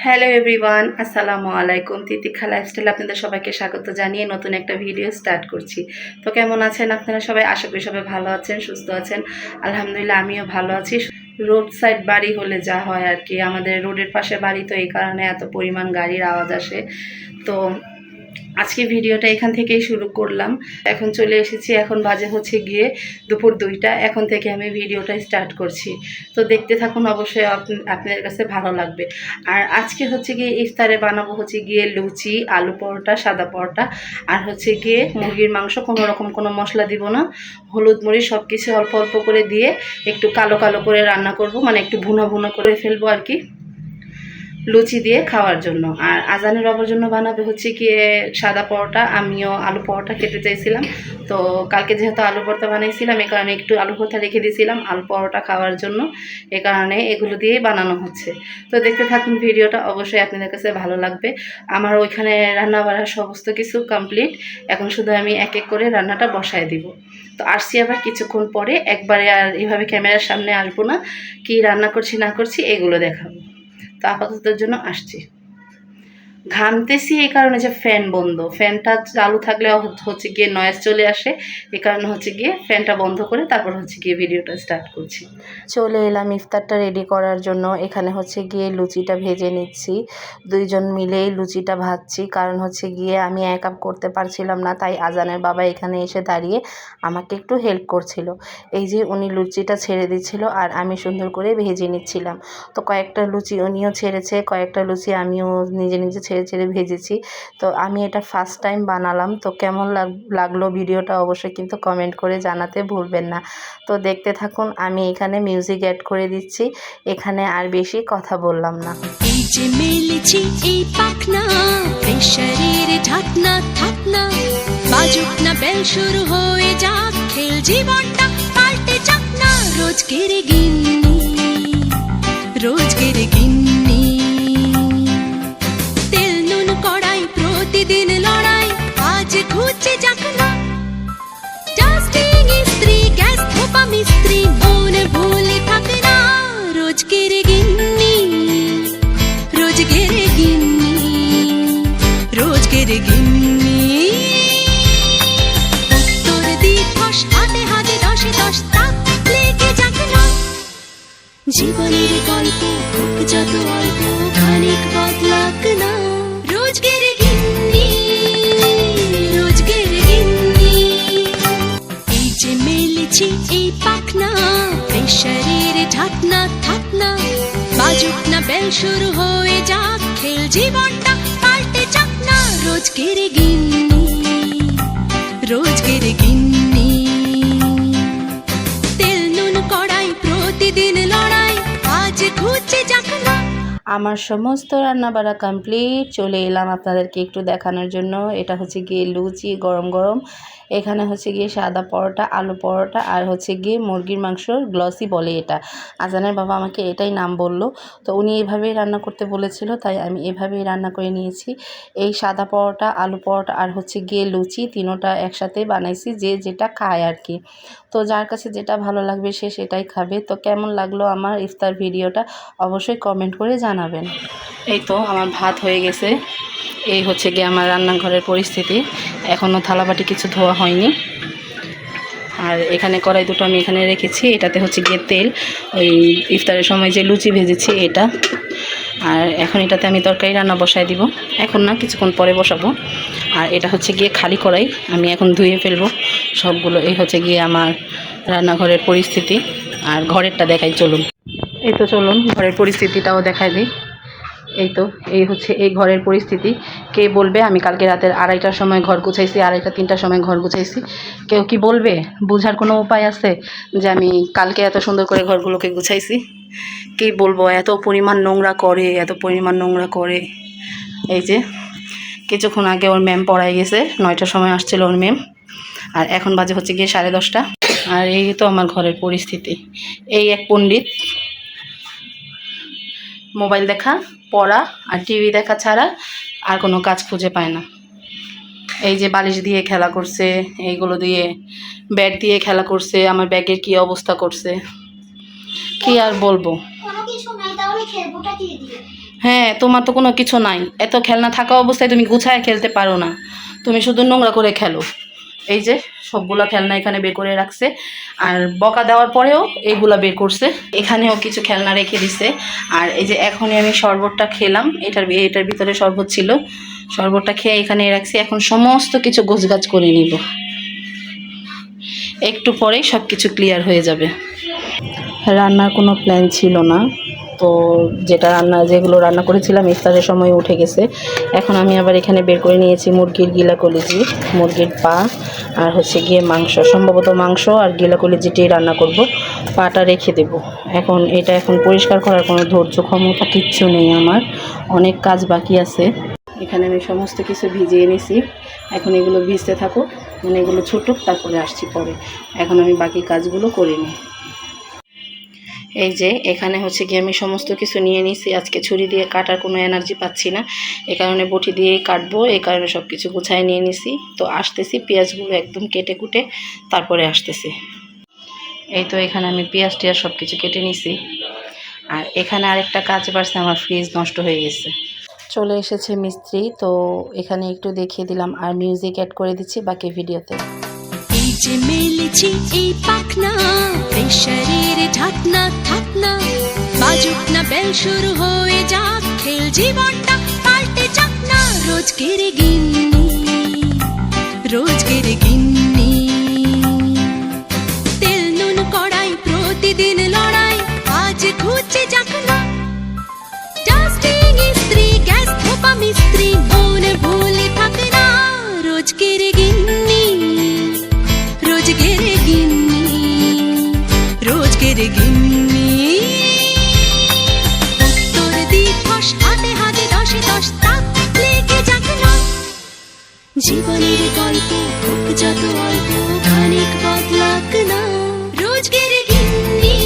Hello everyone, আসসালামু আলাইকুম। তিতিক্ষা lifestyle আপনাদের সবাইকে স্বাগত জানিয়ে নতুন একটা ভিডিও স্টার্ট করছি। তো কেমন আছেন আপনারা সবাই? আশা করি সবাই ভালো আছেন, সুস্থ আছেন। আলহামদুলিল্লাহ আমিও ভালো আছি। রোড সাইড বাড়ি হলে যা হয় আর কি, আমাদের রোডের পাশে বাড়ি, তো এই কারণে এত পরিমাণ গাড়ির আওয়াজ আসে। তো আজকে ভিডিওটা এখান থেকেই শুরু করলাম। এখন চলে এসেছি, এখন বাজে হচ্ছে গিয়ে দুপুর 2টা। এখন থেকে আমি ভিডিওটা স্টার্ট করছি, তো দেখতে থাকুন, অবশ্যই আপনাদের কাছে ভালো লাগবে। আর আজকে হচ্ছে গিয়ে ইফতারে বানাবো হচ্ছে গিয়ে লুচি, আলু পরোটা, সাদা পরোটা, আর হচ্ছে গিয়ে মুরগির মাংস। কোনো রকম কোনো মশলা দিব না, হলুদ মরিচ সব কিছু অল্প অল্প করে দিয়ে একটু কালো কালো করে রান্না করব, মানে একটু ভুনা ভুনা করে ফেলবো আর কি, লুচি দিয়ে খাওয়ার জন্য। আর আজানের বাবার জন্য বানাবে হচ্ছে গিয়ে সাদা পরোটা। আমিও আলু পরোটা খেতে চাইছিলাম, তো কালকে যেহেতু আলু পরোটা বানাইছিলাম, এই কারণে একটু আলু ভর্তা রেখে দিয়েছিলাম আলু পরোটা খাওয়ার জন্য। এই কারণে এগুলো দিয়েই বানানো হচ্ছে। তো দেখতে থাকুন ভিডিওটা, অবশ্যই আপনাদের কাছে ভালো লাগবে। আমার ওইখানে রান্না বাড়ার সমস্ত কিছু কমপ্লিট, এখন শুধু আমি এক এক করে রান্নাটা বসায় দিব। তো আসছি আবার কিছুক্ষণ পরে, একবারে আর এইভাবে ক্যামেরার সামনে আসবো না, কি রান্না করছি না করছি এগুলো দেখাবো। তো আপাততের জন্য আসছি। ঘামতেছি এই কারণে যে ফ্যান বন্ধ, ফ্যানটা চালু থাকলে হচ্ছে গিয়ে নয়েজ চলে আসে, এই কারণে হচ্ছে গিয়ে ফ্যানটা বন্ধ করে তারপর হচ্ছে গিয়ে ভিডিওটা স্টার্ট করছি। চলে এলাম ইফতারটা রেডি করার জন্য। এখানে হচ্ছে গিয়ে লুচিটা ভেজে নিচ্ছি, দুইজন মিলেই লুচিটা ভাজছি। কারণ হচ্ছে গিয়ে আমি একা করতে পারছিলাম না, তাই আজানের বাবা এখানে এসে দাঁড়িয়ে আমাকে একটু হেল্প করছিল। এই যে উনি লুচিটা ছেড়ে দিচ্ছিল আর আমি সুন্দর করে ভেজে নিচ্ছিলাম। তো কয়েকটা লুচি উনিও ছেড়েছে, কয়েকটা লুচি আমিও নিজে নিজে ছেড়ে ছেড়ে ভেজেছি। তো আমি এটা ফার্স্ট টাইম বানালাম, তো কেমন লাগলো ভিডিওটা অবশ্যই কিন্তু কমেন্ট করে জানাতে ভুলবেন না। তো দেখতে থাকুন, আমি এখানে মিউজিক অ্যাড করে দিচ্ছি, এখানে আর বেশি কথা বললাম না। এই যে মেলেছি এই পাখনা, প্রেশারের ঢাকনা থাকনা, বাজুক না বেল শুরু হয়ে যাক, খেল জীবনটা পাল্টে যাক না। রোজকের গিন্নি, রোজকের গিন্নি, তেল নুন কড়াই প্রতিদিন লড়াই, আজ ঘুচে যাক না। ডাস্টিং ইস্ত্রি, গ্যাস ধোপা মিস্ত্রি, মন ভুলে থাকে না। রোজকের গিন্নি, রোজকের গিন্নি, রোজকের গিন্নি। উত্তর দিবস হাতে হাতে 10-10 তাক লেগে যাক না। জীবনের গল্প হোক যত অল্প, খানিক বদলাক না। রোজকের গিন্নি, রোজকের গিন্নি। এই যে মেলেছি এই পাখনা, প্রেশারের ঢাকনা থাকনা, বাজুক না বেল শুরু হয়ে যাক, খেল জীবনটা পাল্টে যাক না। রোজকের গিন্নি, রোজকের গিন্নি, তেল নুন কড়াই প্রতিদিন লড়াই, আজ ঘুচে যাক না। আমার সমস্ত রান্নাবাড়া কমপ্লিট, চলে এলাম আপনাদেরকে একটু দেখানোর জন্য। এটা হচ্ছে গিয়ে লুচি গরম গরম, এখানে হচ্ছে গিয়ে সাদা পরোটা, আলু পরোটা, আর হচ্ছে গিয়ে মুরগির মাংস গ্লসি বলে এটা। আজানের বাবা আমাকে এটাই নাম বললো, তো উনি এইভাবেই রান্না করতে বলেছিল, তাই আমি এভাবেই রান্না করে নিয়েছি। এই সাদা পরোটা, আলু পরোটা আর হচ্ছে গিয়ে লুচি, তিনোটা একসাথে বানাইছি, যে যেটা খায় আর কি। তো যার কাছে যেটা ভালো লাগবে সে সেটাই খাবে। তো কেমন লাগলো আমার ইফতার ভিডিওটা অবশ্যই কমেন্ট করে জানাবেন। এই তো আমার ভাত হয়ে গেছে, এই হচ্ছে গিয়ে আমার রান্নাঘরের পরিস্থিতি। এখনও থালাবাটি কিছু ধোয়া হয়নি। আর এখানে কড়াই দুটো আমি এখানে রেখেছি, এটাতে হচ্ছে গিয়ে তেল, ওই ইফতারের সময় যে লুচি ভেজেছি এটা। আর এখন এটাতে আমি তরকারি রান্না বসায় দিব, এখন না কিছুক্ষণ পরে বসাবো। আর এটা হচ্ছে গিয়ে খালি কড়াই, আমি এখন ধুয়ে ফেলবো সবগুলো। এই হচ্ছে গিয়ে আমার রান্নাঘরের পরিস্থিতি। আর ঘরেরটা দেখাই চলুন। এই তো চলুন ঘরের পরিস্থিতিটাও দেখাই দিই। এই তো এই হচ্ছে এই ঘরের পরিস্থিতি। কে বলবে আমি কালকে রাতের 2:30টার সময় ঘর গুছাইছি, 2:30-3টার সময় ঘর গুছাইছি? কেউ কি বলবে? বোঝার কোনো উপায় আছে যে আমি কালকে এত সুন্দর করে ঘরগুলোকে গুছাইছি? কি বলবো, এত পরিমাণ নোংরা করে, এত পরিমাণ নোংরা করে। এই যে কিছুক্ষণ আগে ওর ম্যাম পড়াই গেছে, 9টার সময় আসছিল ওর ম্যাম, আর এখন বাজে হচ্ছে গিয়ে 10:30। আর এই তো আমার ঘরের পরিস্থিতি। এই এক পণ্ডিত মোবাইল দেখা, পড়া আর টিভি দেখা ছাড়া আর কোনো কাজ খুঁজে পায় না। এই যে বালিশ দিয়ে খেলা করছে, এইগুলো দিয়ে, ব্যাট দিয়ে খেলা করছে, আমার ব্যাগের কি অবস্থা করছে, কি আর বলবো। হ্যাঁ, তোমার তো কোনো কিছু নাই, এত খেলনা থাকা অবস্থায় তুমি গুছায় খেলতে পারো না, তুমি শুধু নোংরা করে খেলো। এই যে সবগুলা খেলনা এখানে বের করে রাখছে, আর বকা দেওয়ার পরেও এইগুলা বের করছে, এখানেও কিছু খেলনা রেখে দিছে। আর এই যে এখনই আমি শরবতটা খেলাম, এটার ভিতরে শরবত ছিল, শরবতটা খেয়ে এখানে রাখছি। এখন সমস্ত কিছু গোছগাছ করে নিব, একটু পরেই সব কিছু ক্লিয়ার হয়ে যাবে। রান্নার কোনো প্ল্যান ছিল না, তো যেগুলো রান্না করেছিলাম ইফতারের সময় উঠে গেছে। এখন আমি আবার এখানে বের করে নিয়েছি মুরগির গিলা কলিজি, মুরগির পা, আর হচ্ছে গিয়ে মাংস, সম্ভবত মাংস আর গিলা কলিজিটাই রান্না করব, পাটা রেখে দেব। এখন পরিষ্কার করার কোনো ধৈর্য ক্ষমতা কিচ্ছু নেই আমার, অনেক কাজ বাকি আছে। এখানে আমি সমস্ত কিছু ভিজিয়ে নিয়েছি, এখন এগুলো ভিজতে থাকুক, মানে এগুলো ছুটুক, তারপরে আসছি পরে। এখন আমি বাকি কাজগুলো করে নিই। এই যে এখানে হচ্ছে গিয়ে আমি সমস্ত কিছু নিয়ে নিছি, আজকে ছুরি দিয়ে কাটার কোনো এনার্জি পাচ্ছি না, এই কারণে বটি দিয়েই কাটবো, এই কারণে সব কিছু গুছায় নিয়ে নিছি। তো আসতেছি, পেঁয়াজগুলো একদম কেটে কুটে তারপরে আসতেছি। এই তো এখানে আমি পেঁয়াজ টিয়াজ সব কিছু কেটে নিছি। আর এখানে আরেকটা কাজ বাড়ছে, আমার ফ্রিজ নষ্ট হয়ে গেছে। চলে এসেছে মিস্ত্রি, তো এখানে একটু দেখিয়ে দিলাম আর মিউজিক অ্যাড করে দিচ্ছি বাকি ভিডিওতে। এই যে মেলেছি এই পাখনা, প্রেশারের ঢাকনা থাকনা, বাজুক না বেল শুরু হয়ে যাক, খেল জীবনটা পাল্টে যাক না। রোজকের গিন্নি তেল নুন কড়াই, প্রতিদিন লড়াই, আজ ঘুচে যাক না। ডাস্টিং ইস্ত্রি, গ্যাস ধোপা মিস্ত্রি, মনে ভুলে থাকে না। রোজকের গিন্নি উত্তর দিবস, হাতে হাতে দশে দশ তাক লেগে যাক না। জীবনের গল্প হোক যত অল্প, খানিক বদলাক না। রোজগের গিন্নি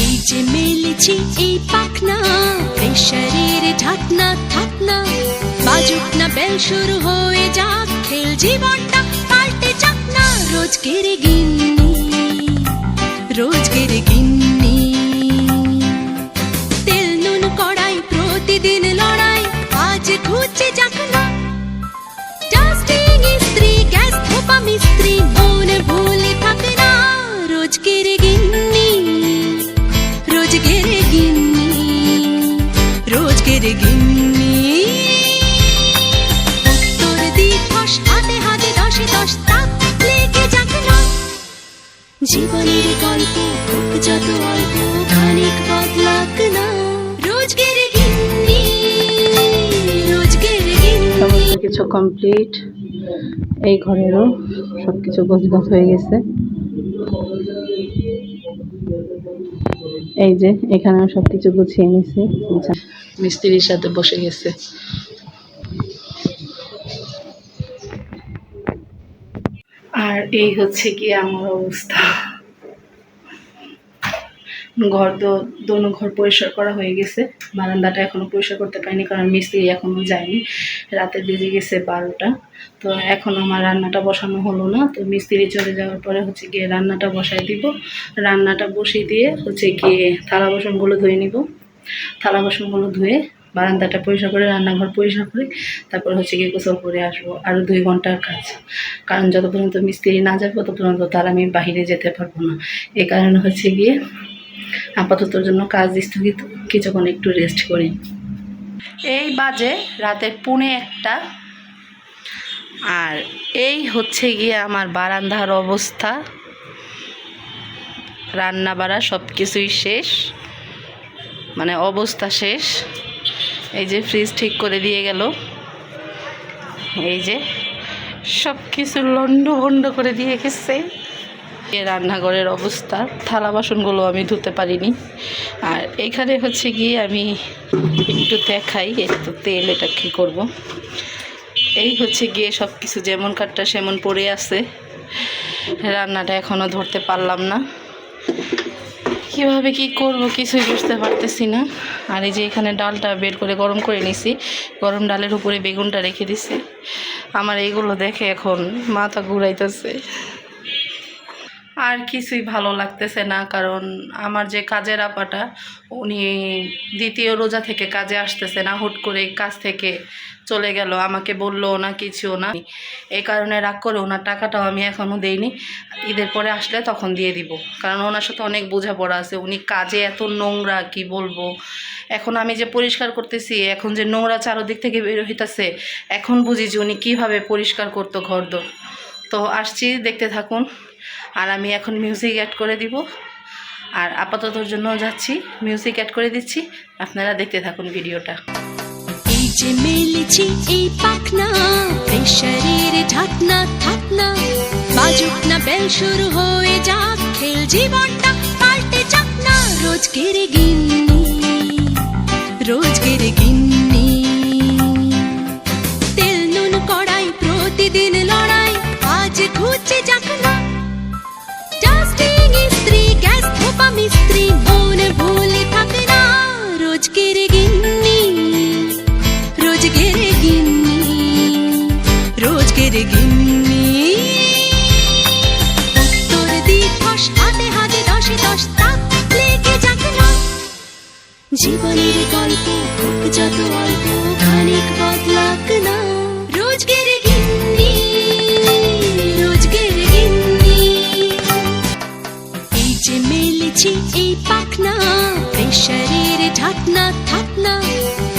এই যে মেলেছি এই পাখনা, প্রেশারের ঢাকনা থাকনা, বাজুক না বেল শুরু হয়ে যাক, খেল জীবনটা পাল্টে যাক না। রোজগের গিন্নি তেল নুন কড়াই, প্রতিদিন লড়াই, আজ ঘুচে যাক না। ডাস্টিং ইস্ত্রি, গ্যাস ধোপা মিস্ত্রি, মনে ভুলে থাকে না। রোজগের গিন্নি উত্তর দিবস, হাতে হাতে দশে দশ তাক লেগে যাক না। জীবনের গল্প হোক যত অল্প, খানিক বদলাক না। রোজগের গিন্নি সমস্ত কিছু কমপ্লিট, এই ঘরেরও সব কিছু গোছগাছ হয়ে গেছে। এই যে এখানেও সব কিছু গুছিয়ে নিছি, মিস্ত্রির সাথে বসে গেছে। আর এই হচ্ছে কি আমার অবস্থা, দোনো ঘর পরিষ্কার করা হয়ে গেছে, বারান্দাটা এখনো পরিষ্কার করতে পারিনি, কারণ মিস্ত্রি এখনো যায়নি, রাতে বেজে গেছে 12টা। তো এখন আমার রান্নাটা বসানো হলো না, তো মিস্ত্রি চলে যাওয়ার পরে হচ্ছে গিয়ে রান্নাটা বসাই দিব। রান্নাটা বসিয়ে দিয়ে হচ্ছে গিয়ে থালা বাসনগুলো ধুয়ে নিব, থালা বাসনগুলো ধুয়ে বারান্দাটা পরিষ্কার করে, রান্নাঘর পরিষ্কার করে, তারপর হচ্ছে গিয়ে গোসল করে আসবো। আরও 2 ঘন্টার কাজ, কারণ যত পর্যন্ত মিস্ত্রি না যাবে তত পর্যন্ত তার আমি বাহিরে যেতে পারবো না। এই কারণে হচ্ছে গিয়ে আপাততর জন্য কাজ স্থগিত, কিছুক্ষণ একটু রেস্ট করি। এই বাজে রাতের 1:45, আর এই হচ্ছে গিয়ে আমার বারান্দার অবস্থা। রান্না বাড়া সব কিছুই শেষ, মানে অবস্থা শেষ। এই যে ফ্রিজ ঠিক করে দিয়ে গেল, এই যে সব কিছু লন্ডভন্ড করে দিয়ে গেছে। রান্নাঘরের অবস্থা, থালা বাসনগুলো আমি ধুতে পারিনি। আর এখানে হচ্ছে গিয়ে আমি একটু দেখাই, এটা তো তেল, এটা কী করব। এই হচ্ছে গিয়ে সব কিছু যেমন কাটটা সেমন পড়ে আছে, রান্নাটা এখনও ধরতে পারলাম না, কিভাবে কি করব কিছুই বুঝতে পারতেছি না। আর এই যে এখানে ডালটা বের করে গরম করে নিছি, গরম ডালের উপরে বেগুনটা রেখে দিছি। আমার এইগুলো দেখে এখন মাথা ঘুরাইতেছে। আর কিছুই ভালো লাগতেছে না, কারণ আমার যে কাজের আপাটা উনি দ্বিতীয় রোজা থেকে কাজে আসতেছে না, হুট করে কাজ থেকে চলে গেল, আমাকে বললো না কিছুও না। এই কারণে রাগ করে ওনার টাকাটাও আমি এখনও দেইনি, ঈদের পরে আসলে তখন দিয়ে দিব, কারণ ওনার সাথে অনেক বোঝাপড়া আছে। উনি কাজে এত নোংরা, কি বলবো। এখন আমি যে পরিষ্কার করতেছি, এখন যে নোংরা চারদিক থেকে বের হইতেছে, এখন বুঝি যে উনি কীভাবে পরিষ্কার করতো ঘরদোর। তো আসছি, দেখতে থাকুন। আর আমি এখন মিউজিক অ্যাড করে দিব, আর আপাততর জন্য যাচ্ছি, মিউজিক অ্যাড করে দিচ্ছি, আপনারা দেখতে থাকুন ভিডিওটা। এই যে মেলেছি এই পাখনা, প্রেশারের ঢাকনা থাকনা, বাজুক না বেল শুরু হয়ে যাক খেল, জীবনটা পাল্টে যাক না। রোজকের গিন্নি, রোজকের গিন্নি, তেল নুন কড়াই প্রতিদিন লড়াই, আজ ঘুচে যাক না। ডাস্টিং ইস্ত্রি গ্যাস ধোপা মিস্ত্রি, মনে ভুলে থাকে না। রোজকের গিন্নি, রোজকের গিন্নি, রোজকের গিন্নি। উত্তর দিবস হাতে হাতে দশে দশ তাক লেগে যাক না। জীবনের গল্প হোক যত অল্প, খানিক বদলাক না। রোজকের গিন্নি, রোজকের গিন্নি। এই যে মেলেছি এই পাখনা, প্রেশারের ঢাকনা থাকনা,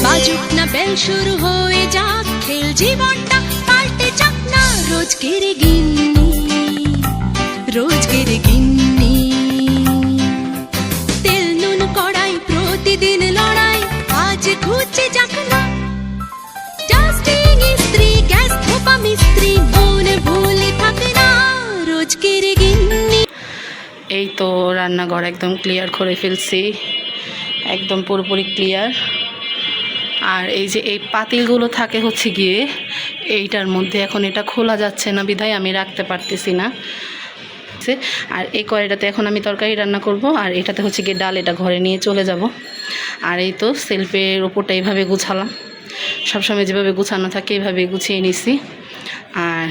বাজুক না বেল শুরু হয়ে যাক খেল, জীবনটা পাল্টে যাক না। রোজকের গিন্নি, রোজকের গিন্নি, তেল নুন কড়াই প্রতিদিন লড়াই, আজ ঘুচে যাক না। ডাস্টিং ইস্ত্রি গ্যাস ধোপা মিস্ত্রি, মনে ভুলে থাকে না। রোজকের গিন্নি। এই তো রান্নাঘর একদম ক্লিয়ার করে ফেলছি, একদম পুরোপুরি ক্লিয়ার। আর এই যে এই পাতিলগুলো থাকে হচ্ছে গিয়ে এইটার মধ্যে, এখন এটা খোলা যাচ্ছে না বিধায় আমি রাখতে পারতেছি না। আর এই কড়াইটাতে এখন আমি তরকারি রান্না করব, আর এটাতে হচ্ছে গিয়ে ডাল, এটা ঘরে নিয়ে চলে যাব। আর এই তো সেলফের ওপরটা এইভাবে গুছালাম, সবসময় যেভাবে গুছানো থাকে এইভাবে গুছিয়ে নিছি। আর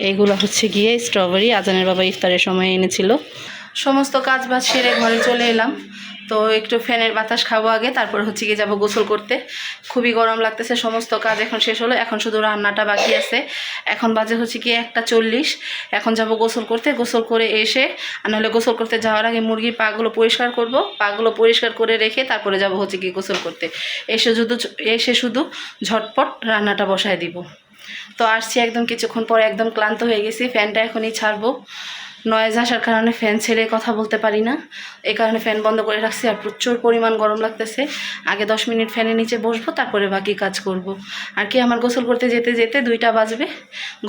এইগুলো হচ্ছে গিয়ে স্ট্রবেরি, আজানের বাবা ইফতারের সময় এনেছিল। সমস্ত কাজ বাজ সেরে ঘরে চলে এলাম, তো একটু ফ্যানের বাতাস খাবো আগে, তারপর হচ্ছে গিয়ে যাবো গোসল করতে। খুবই গরম লাগতেছে, সমস্ত কাজ এখন শেষ হলো, এখন শুধু রান্নাটা বাকি আছে। এখন বাজে হচ্ছে গিয়ে 1:40, এখন যাব গোসল করতে। গোসল করে এসে, আর নাহলে গোসল করতে যাওয়ার আগে মুরগির পাগুলো পরিষ্কার করব, পাগুলো পরিষ্কার করে রেখে তারপরে যাব হচ্ছে গিয়ে গোসল করতে। এসে শুধু ঝটপট রান্নাটা বসায় দিব। তো আসছি একদম কিছুক্ষণ পরে, একদম ক্লান্ত হয়ে গেছি। ফ্যানটা এখনই ছাড়বো, নয়েজ আসার কারণে ফ্যান ছেড়ে কথা বলতে পারি না, এই কারণে ফ্যান বন্ধ করে রাখছি। আর প্রচুর পরিমাণ গরম লাগতেছে, আগে 10 মিনিট ফ্যানের নিচে বসবো, তারপরে বাকি কাজ করব। আর কি, আমার গোসল করতে যেতে যেতে 2টা বাজবে,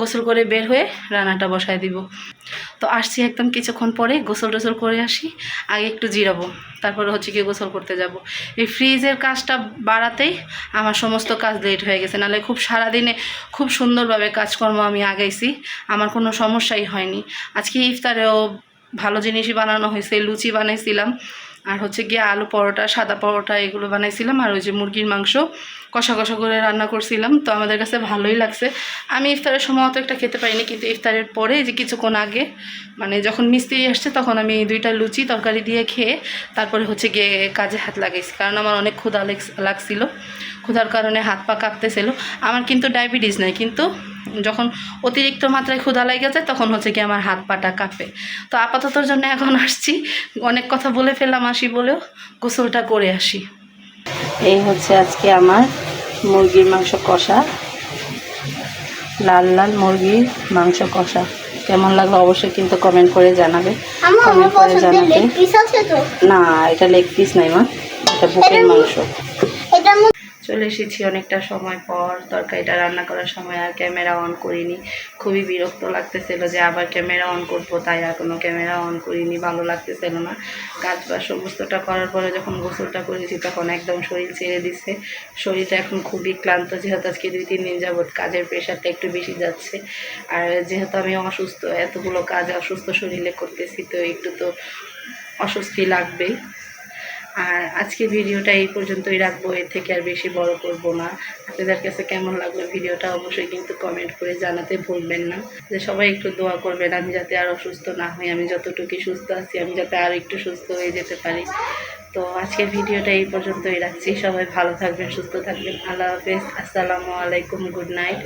গোসল করে বের হয়ে রান্নাটা বসায় দিব। তো আসছি একদম কিছুক্ষণ পরে, গোসল টোসল করে আসি, আগে একটু জিরাবো, তারপরে হচ্ছে কি গোসল করতে যাব। এই ফ্রিজের কাজটা বাড়াতেই আমার সমস্ত কাজ লেট হয়ে গেছে, নাহলে খুব সারাদিনে খুব সুন্দরভাবে কাজকর্ম আমি আগাইছি, আমার কোনো সমস্যাই হয়নি। আজকে ইফতারেও ভালো জিনিসই বানানো হয়েছে, লুচি বানাইছিলাম, আর হচ্ছে গিয়ে আলু পরোটা, সাদা পরোটা এগুলো বানাইছিলাম, আর ওই যে মুরগির মাংস কষা কষা করে রান্না করছিলাম। তো আমাদের কাছে ভালোই লাগছে। আমি ইফতারের সময় অত একটা খেতে পারিনি, কিন্তু ইফতারের পরে যে কিছুক্ষণ আগে, মানে যখন মিস্ত্রি আসছে, তখন আমি 2টা লুচি তরকারি দিয়ে খেয়ে তারপরে হচ্ছে গিয়ে কাজে হাত লাগাইছি, কারণ আমার অনেক ক্ষুধা লাগছিল। ক্ষুধার কারণে হাত পা কাঁপতেছিল। আমার কিন্তু ডায়াবেটিস নাই, কিন্তু যখন অতিরিক্ত মাত্রায় ক্ষুধা লেগে যায় তখন হচ্ছে কি আমার হাত পাটা কাঁপে। তো আপাততর জন্য এখন আসছি, অনেক কথা বলে ফেললাম, আসি বলেও গোসলটা করে আসি। এই হচ্ছে আজকে আমার মুরগির মাংস কষা, লাল লাল মুরগির মাংস কষা। কেমন লাগলো অবশ্যই কিন্তু কমেন্ট করে জানাবে, কমেন্ট করে জানাবে। না, এটা লেগ পিস নাই মা, এটা বুকের মাংস। চলে এসেছি অনেকটা সময় পর, তরকারিটা রান্না করার সময় আর ক্যামেরা অন করিনি, খুবই বিরক্ত লাগতেছিল যে আবার ক্যামেরা অন করবো, তাই আর কোনো ক্যামেরা অন করিনি, ভালো লাগতেছিল না। কাজ বা সমস্তটা করার পরে যখন গোসলটা করেছি তখন একদম শরীর ছেড়ে দিচ্ছে, শরীরটা এখন খুবই ক্লান্ত, যেহেতু আজকে 2-3 দিন যাবৎ কাজের প্রেশারটা একটু বেশি যাচ্ছে। আর যেহেতু আমি অসুস্থ, এতগুলো কাজ অসুস্থ শরীরে করতেছি, তো একটু তো অস্বস্তি লাগবেই। আর আজকে ভিডিওটা এই পর্যন্তই রাখবো, এর থেকে আর বেশি বড় করব না। আপনাদের কাছে কেমন লাগলো ভিডিওটা অবশ্যই কিন্তু কমেন্ট করে জানাতে ভুলবেন না। যে সবাই একটু দোয়া করবেন আমি যাতে আর অসুস্থ না হই, আমি যতটুকু সুস্থ আছি আমি যাতে আর একটু সুস্থ হয়ে যেতে পারি। তো আজকের ভিডিওটা এই পর্যন্তই রাখছি। সবাই ভালো থাকবেন, সুস্থ থাকবেন। আল্লাহ হাফেজ, আসসালামু আলাইকুম, গুড নাইট।